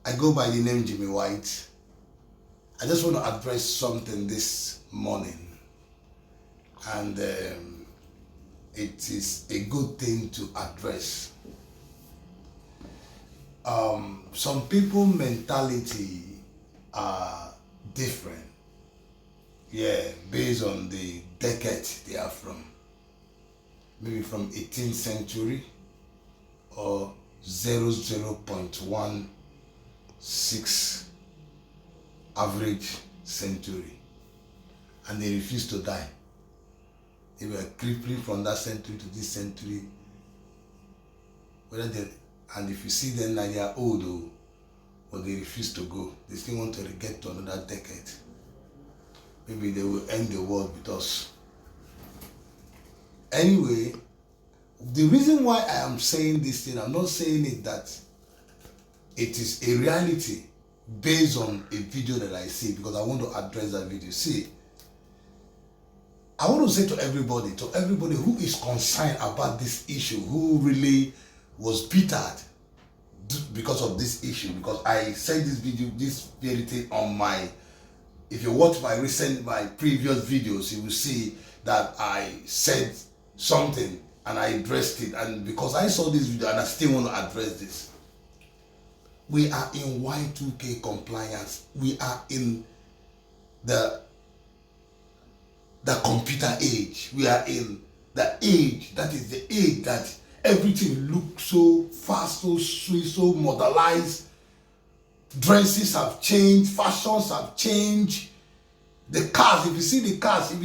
I go by the name Jimmy White. I just want to address something this morning, and it is a good thing to address. Some people mentality are different, based on the decade they are from, maybe from 18th century or 00.16 average century, and they refuse to die. They were creeping from that century to this century. And if you see them now, they are old, but they refuse to go. They still want to get to another decade. Maybe they will end the world with us. Anyway, the reason why I am saying this thing, I'm not saying it that it is a reality based on a video that I see, because I want to address that video. See, I want to say to everybody who is concerned about this issue, who really was bittered because of this issue, because I said this very thing on my, if you watch my previous videos, you will see that I said something and I addressed it, and because I saw this video and I still want to address this. We are in Y2K compliance. We are in the computer age. We are in the age, that is the age that everything looks so fast, so sweet, so modernized. Dresses have changed, fashions have changed. The cars, if you see the cars of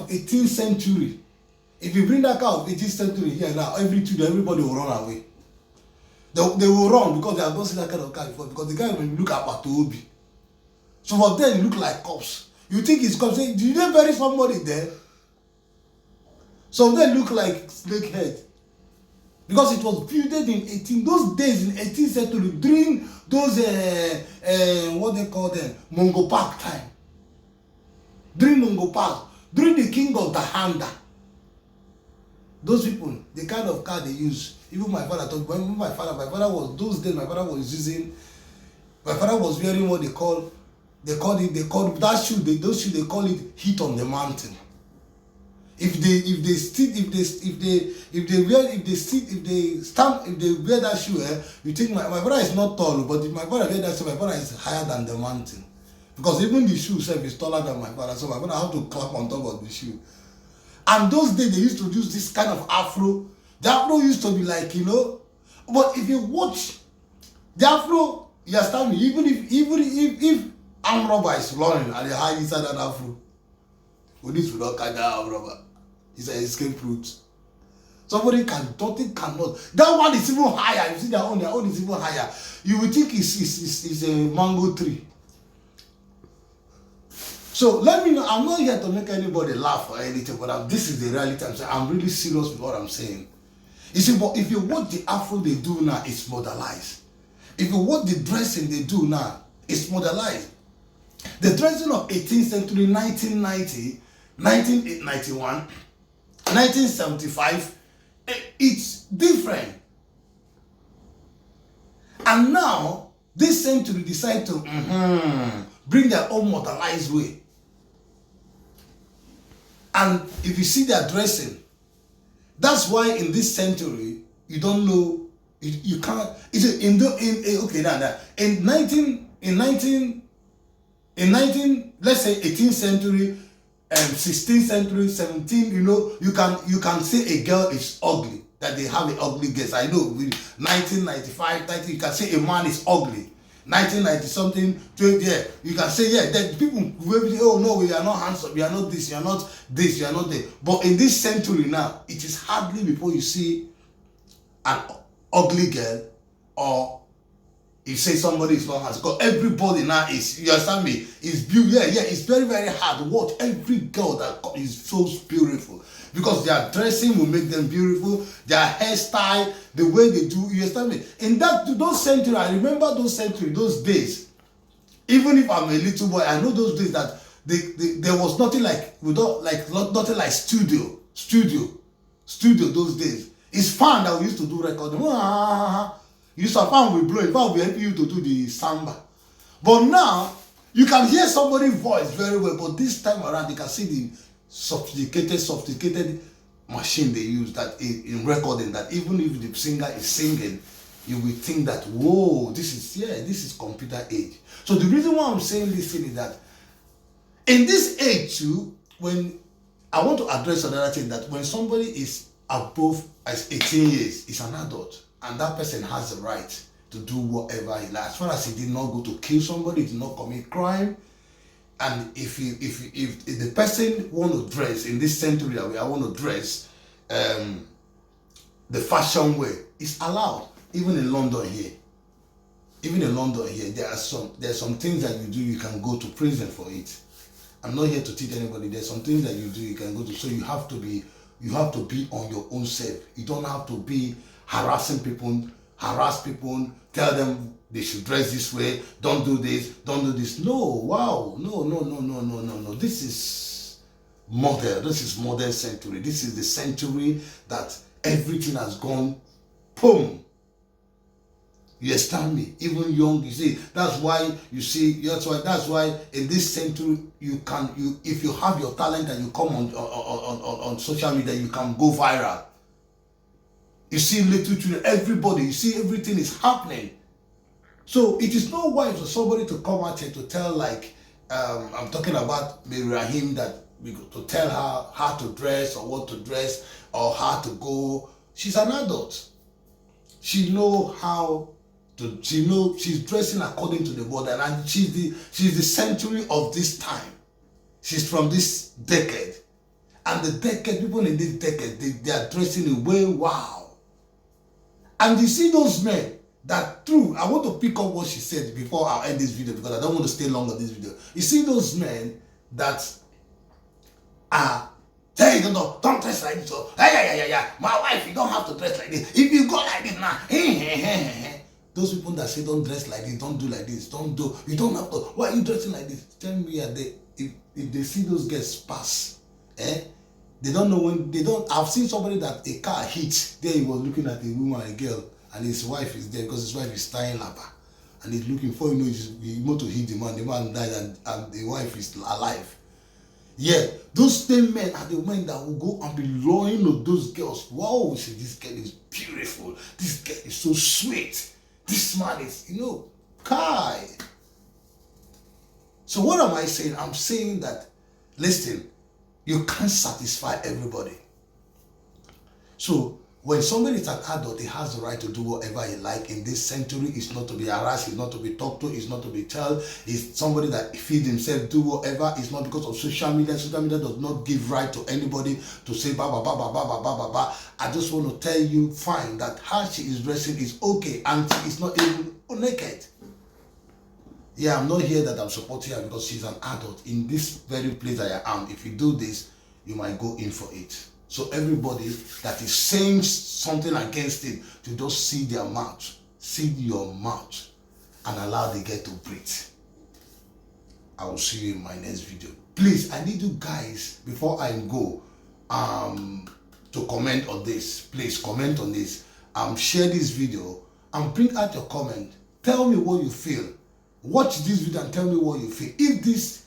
18th century, if you bring that car of 18th century here now, everybody will run away. They will run because they have not seen that kind of car before, because the guy, when you look at Patobi, so for them they look like cops. You think it's cops? Did they bury somebody there? Some of them look like snakehead, because it was built in those days in 18th century, during those what they call them, Mungo Park time. During Mungo Park, during the king of Dahanda. Those people, the kind of car they use. Even my father told me, my father was, those days my father was wearing what they call that shoe, those shoes, they call it heat on the mountain. If they wear that shoe, you think my father is not tall, but if my father wear that shoe, my father is higher than the mountain. Because even the shoe itself is taller than my father, so my father have to clap on top of the shoe. And those days they used to use this kind of afro. The afro used to be like, but if you watch the afro, you understand me, even if arm robber is running and they hide inside that afro, police will not catch that arm robber. It's an escape route. Somebody cannot. That one is even higher. You see their own is even higher. You will think it's a mango tree. So let me know. I'm not here to make anybody laugh or anything, but this is the reality. I'm really serious with what I'm saying. You see, but if you watch the afro they do now, it's modernized. If you watch the dressing they do now, it's modernized. The dressing of 18th century, 1990, 1991, 1975, it's different. And now, this century decide to bring their own modernized way. And if you see their dressing, that's why in this century you don't know, you can't. In 19, let's say 18th century, 16th century, 17, you can say a girl is ugly, that they have an ugly girl. I know with 1995, 90, you can say a man is ugly. 1990 something, 20, you can say, that people will say, oh no, we are not handsome, we are not this, you are not this, you are not that. But in this century now, it is hardly before you see an ugly girl, or you say somebody is not handsome. Because everybody now is, you understand me, is beautiful. It's very, very hard to watch every girl that is so beautiful. Because their dressing will make them beautiful, their hairstyle, the way they do, you understand me? In those centuries, I remember those centuries, those days. Even if I'm a little boy, I know those days that there was nothing nothing like studio those days. It's fun that we used to do recording. You fan will blow, if I will help you to do the samba. But now, you can hear somebody's voice very well, but this time around, you can see the sophisticated machine they use that in recording, that even if the singer is singing, you will think that, whoa, this is computer age. So the reason why I'm saying this thing is that in this age too, when I want to address another thing, that when somebody is above as 18 years, is an adult, and that person has the right to do whatever he likes. As far as he did not go to kill somebody, he did not commit crime, and if the person want to dress in this century that I want to dress the fashion way, it's allowed. Even in London here, there are some things that you do, you can go to prison for it. I'm not here to teach anybody. There's some things that you do, you can go to. So you have to be on your own self. You don't have to be harass people, tell them they should dress this way, don't do this. No, wow, no. This is modern century. This is the century that everything has gone, boom. You understand me? Even young, you see, that's why in this century if you have your talent and you come on social media, you can go viral. You see little children, everybody, you see everything is happening. So it is not wise for somebody to come out here to tell, like, I'm talking about Mary Rahim, that to tell her how to dress or what to dress or how to go. She's an adult. She know how to. She's dressing according to the world, and she's the century of this time. She's from this decade, and the decade, people in this decade, they are dressing in way wow. And you see those men that true. I want to pick up what she said before I end this video, because I don't want to stay long on this video. You see those men that are, hey, don't dress like this. Oh, yeah. My wife, you don't have to dress like this. If you go like this now, those people that say don't dress like this, don't do like this, you don't have to. Why are you dressing like this? Tell me, if they see those girls pass, they don't know when they don't. I've seen somebody that a car hit. There he was looking at a woman, a girl, and his wife is there because his wife is tying up, and he's looking for, the motor hit the man. The man died, and the wife is alive. Yeah, those same men are the men that will go and be lying to those girls. Wow, see, this girl is beautiful. This girl is so sweet. This man is, Kai. So what am I saying? I'm saying that, listen, you can't satisfy everybody. So when somebody is an adult, he has the right to do whatever he like in this century. It's not to be harassed, it's not to be talked to, it's not to be told. It's somebody that feed himself, do whatever. It's not because of social media. Social media does not give right to anybody to say ba ba ba ba ba ba ba ba ba. I just want to tell you, fine, that how she is dressing is okay, and she is not even naked. Yeah, I'm not here that I'm supporting her because she's an adult. In this very place I am, if you do this, you might go in for it. So everybody that is saying something against it, to just see their mouth, see your mouth, and allow the girl to breathe. I will see you in my next video. Please, I need you guys, before I go, to comment on this. Please comment on this. Share this video and bring out your comment. Tell me what you feel. Watch this video and tell me what you feel. If this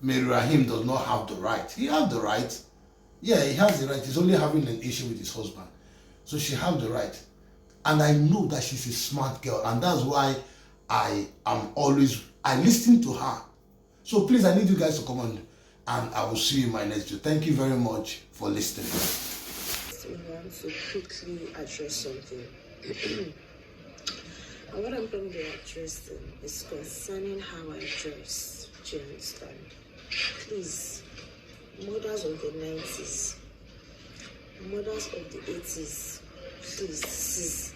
Mary Rahim does not have the right, he has the right. Yeah, he has the right. He's only having an issue with his husband. So she has the right. And I know that she's a smart girl. And that's why I listen to her. So please, I need you guys to comment. And I will see you in my next video. Thank you very much for listening. I want to quickly address something. And what I'm going to be addressing is concerning how I dress. Do you understand? Please, mothers of the 90s, mothers of the 80s, please,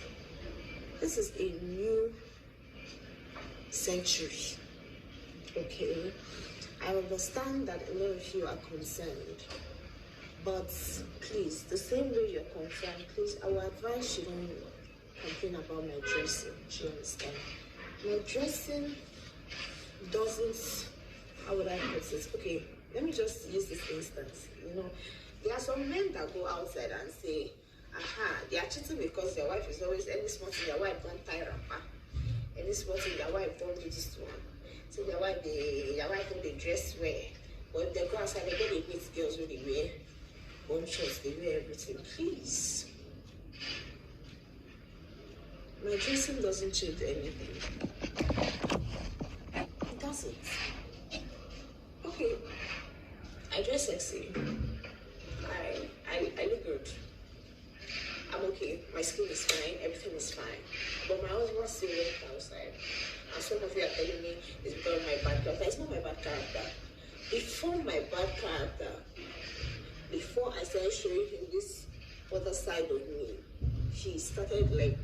this is a new century, okay? I understand that a lot of you are concerned, but please, the same way you're concerned, please, I will advise you don't complain about my dressing. Do you understand? My dressing doesn't, how would I put it? Okay, let me just use this instance. There are some men that go outside and say, They are cheating because their wife is always any small thing. Their wife don't tie wrapper. Any small thing, their wife don't do this one. So their wife don't they dress wear. But if they go outside, they go they meet girls who they wear bunches, they wear everything. Please. My dressing doesn't change anything. It doesn't. Okay. I dress sexy. I look good. I'm okay. My skin is fine. Everything is fine. But my husband still went outside. And some of you are telling me it's because of my bad character. It's not my bad character. Before my bad character, before I started showing him this other side of me, he started like,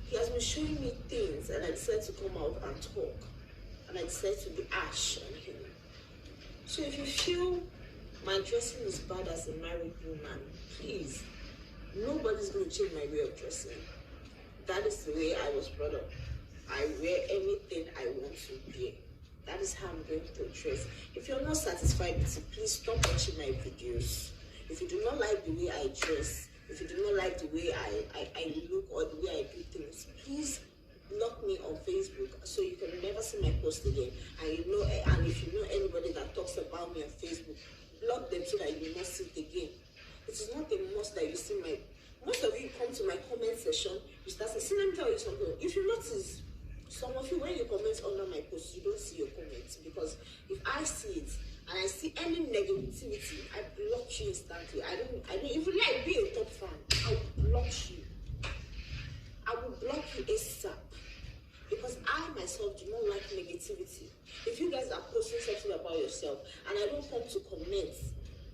he has been showing me things, and I decided to come out and talk. And I decided to be ash on him. So if you feel my dressing is bad as a married woman, please, nobody's going to change my way of dressing. That is the way I was brought up. I wear anything I want to wear. That is how I'm going to dress. If you're not satisfied with it, please stop watching my videos. If you do not like the way I dress, if you do not like the way I look or the way I do things, please block me on Facebook so you can never see my post again. And if you know anybody that talks about me on Facebook, block them so that you will not see it again. It is not a must that you see my. Most of you come to my comment section, you start saying, see, let me tell you something. If you notice, some of you, when you comment under my post, you don't see your comments, because if I see it and I see any negativity, I block you instantly. I don't. If you like be a top fan, I will block you. I will block you ASAP, because I myself do not like negativity. If you guys are posting something about yourself and I don't come to comment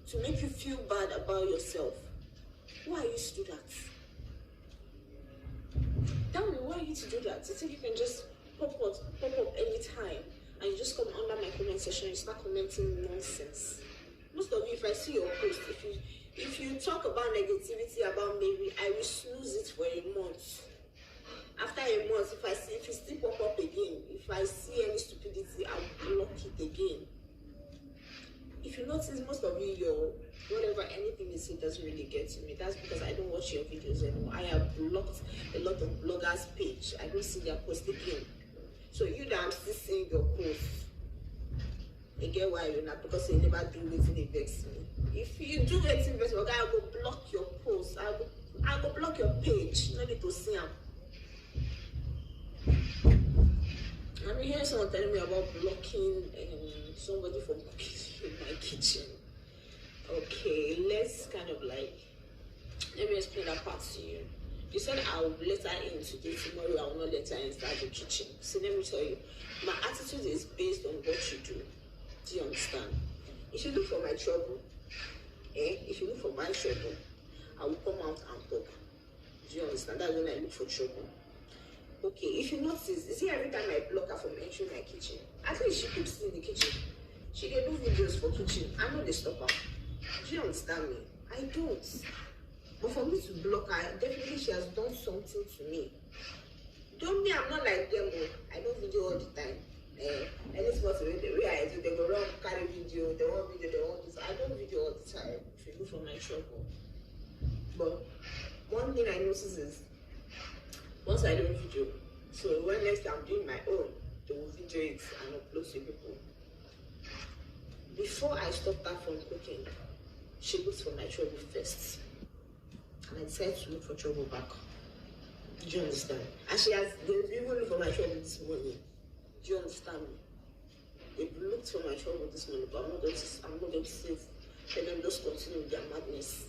to make you feel bad about yourself, why are you to do that? Tell me why you to do that. You think you can just pop up anytime and you just come under my comment section and start commenting nonsense? Most of you, if I see your post, if you talk about negativity about maybe, I will snooze it for a month. After a month, if you still pop up again, if I see any stupidity, I'll block it again. If you notice, most of you, whatever anything you say doesn't really get to me. That's because I don't watch your videos anymore. I have blocked a lot of bloggers' page. I don't see their post again. So you that I'm still seeing your posts, you get why you're not, because you never do anything that vex me. If you do anything vex me, okay, I'll go block your post. I'll go block your page. No need to see them. I'm hearing someone telling me about blocking somebody from cooking in my kitchen. Okay, let's kind of like, let me explain that part to you. You said I will let her in today, tomorrow I will not let her inside the kitchen. So let me tell you, my attitude is based on what you do. Do you understand? If you look for my trouble, if you look for my trouble, I will come out and talk. Do you understand? That's when I look for trouble. Okay, if you notice, you see every time I block her from entering my kitchen, at least she keeps in the kitchen. She can do videos for kitchen. I know they stop her. Do you understand me? I don't. But for me to block her, definitely she has done something to me. Don't me, I'm not like them. I don't video all the time. Any small thing, the way I do, they go around, carry video, they want video, they want this. I don't video all the time. If you look for my trouble. But one thing I notice is, once I don't video, so when next I'm doing my own, they will video it and upload to people. Before I stopped her from cooking, she looked for my trouble first. And I decided to look for trouble back. Do you understand? And they even looked for my trouble this morning. Do you understand me? They looked for my trouble this morning, but I'm not going to save. Let them just continue with their madness.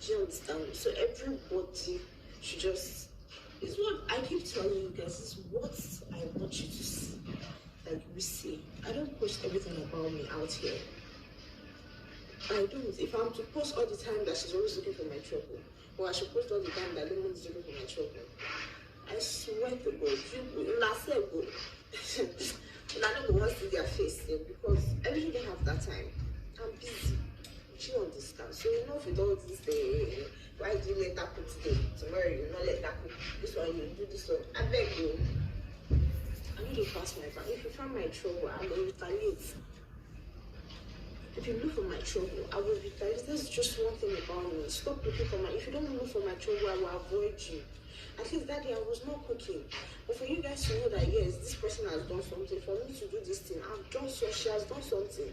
Do you understand me? So everybody should just, it's what I keep telling you guys, is what I want you to see. Like we see, I don't post everything about me out here. I don't. If I'm to post all the time that she's always looking for my trouble, or I should post all the time that Lemon is looking for my trouble, I swear to God, you last year go. I don't want to see their face because I really don't have that time. I'm busy. Do you understand? So enough with all this. Why do you let that cook today? Tomorrow you not let that cook. This one you do this one. I beg you. I need to pass my back. If you find my trouble, I will retaliate. If you look for my trouble, I will be like, that's just one thing about me. Stop looking for my, if you don't look for my trouble, I will avoid you. At least that day I was not cooking. But for you guys to know that, yes, this person has done something, for me to do this thing, I've done so, she has done something.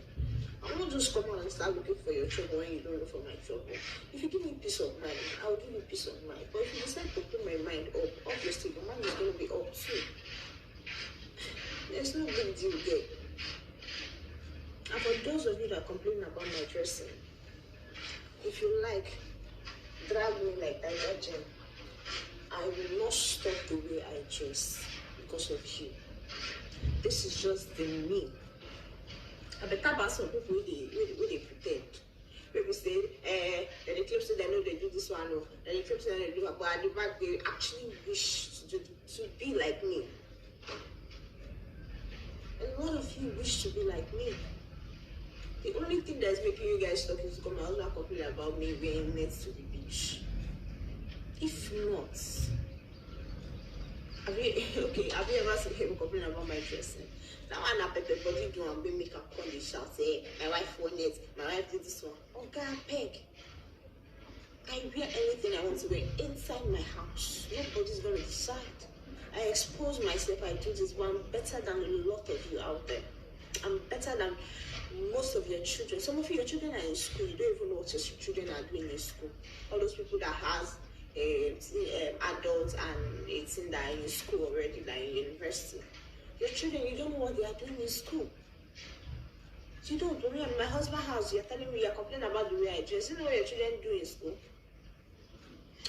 I won't just come out and start looking for your trouble when you don't look for my trouble. If you give me peace of mind, I'll give you peace of mind. But if you decide to put my mind up, obviously your mind is going to be up too. There's no big deal there. And for those of you that complain about my dressing, if you like, drag me like Divergent, I will not stop the way I dress because of you. This is just the me. I better about some people where they pretend. People say, then the clips say they know they do this one, or then the clips say they do that, but at the back they actually wish to be like me. A lot of you wish to be like me. The only thing that's making you guys talk is because my husband complain about me wearing nets to the beach. If not, have you ever seen him complain about my dressing? Now I have the body do and bring makeup on the shout, say, my wife wore it, my wife did this one. Oh God, peg. I wear anything I want to wear inside my house. Nobody's gonna decide. I expose myself, I do this, but I'm better than a lot of you out there. I'm better than most of your children. Some of your children are in school. You don't even know what your children are doing in school. All those people that has adults and 18 that are in school already, like in university. Your children, you don't know what they are doing in school. You don't. When you're in my husband's house, you're telling me you're complaining about the way I dress. You know what your children do in school?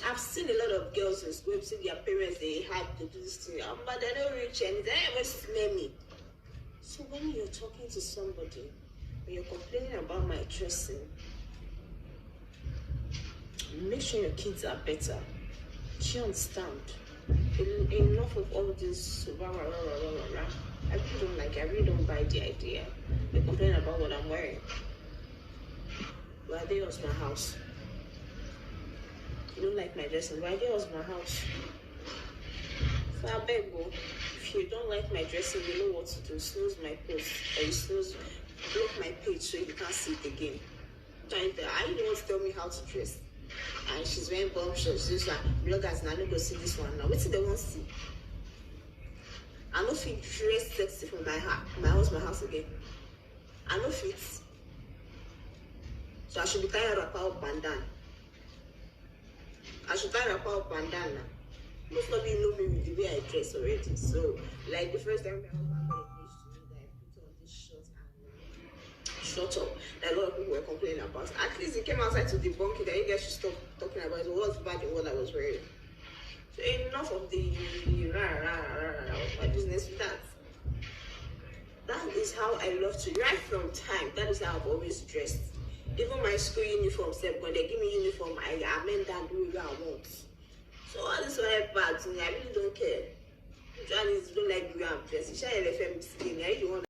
I've seen a lot of girls in school, see their parents, they had to do this thing, but they're not rich and they never smell me. So when you're talking to somebody, when you're complaining about my dressing, make sure your kids are better. Do you understand? Enough of all this rah, rah, rah, rah, rah, rah. I really don't like it. I really don't buy the idea. They complain about what I'm wearing. Why they was my house? You don't like my dressing? Why they was my house? So I beg you, if you don't like my dressing, you know what to do. Snooze my post, or you snooze, block my page so you can't see it again. I don't want to tell me how to dress. And she's wearing bomb shorts. She's like, bloggers, now don't go see this one now. What did they want to see? I know if you dress sexy from my house again. I know fit. So I should be tying a wrapper up and down. I should tie a wrapper up and down now. Most of you know me with the way I dress already. So, like the first time my husband made a page to me that I put on this shirt and shut up. That a lot of people were complaining about. At least he came outside to debunk it that you guys should stop talking about it. What's bad in what I was wearing? So enough of the what's my business with that. That is how I love to, right from time. That is how I've always dressed. Even my school uniform, when they give me uniform, I amend that the way I want. So all this one bad to me, I really don't care. Journalists don't like the way I'm dressed. You share LFM skin, I don't want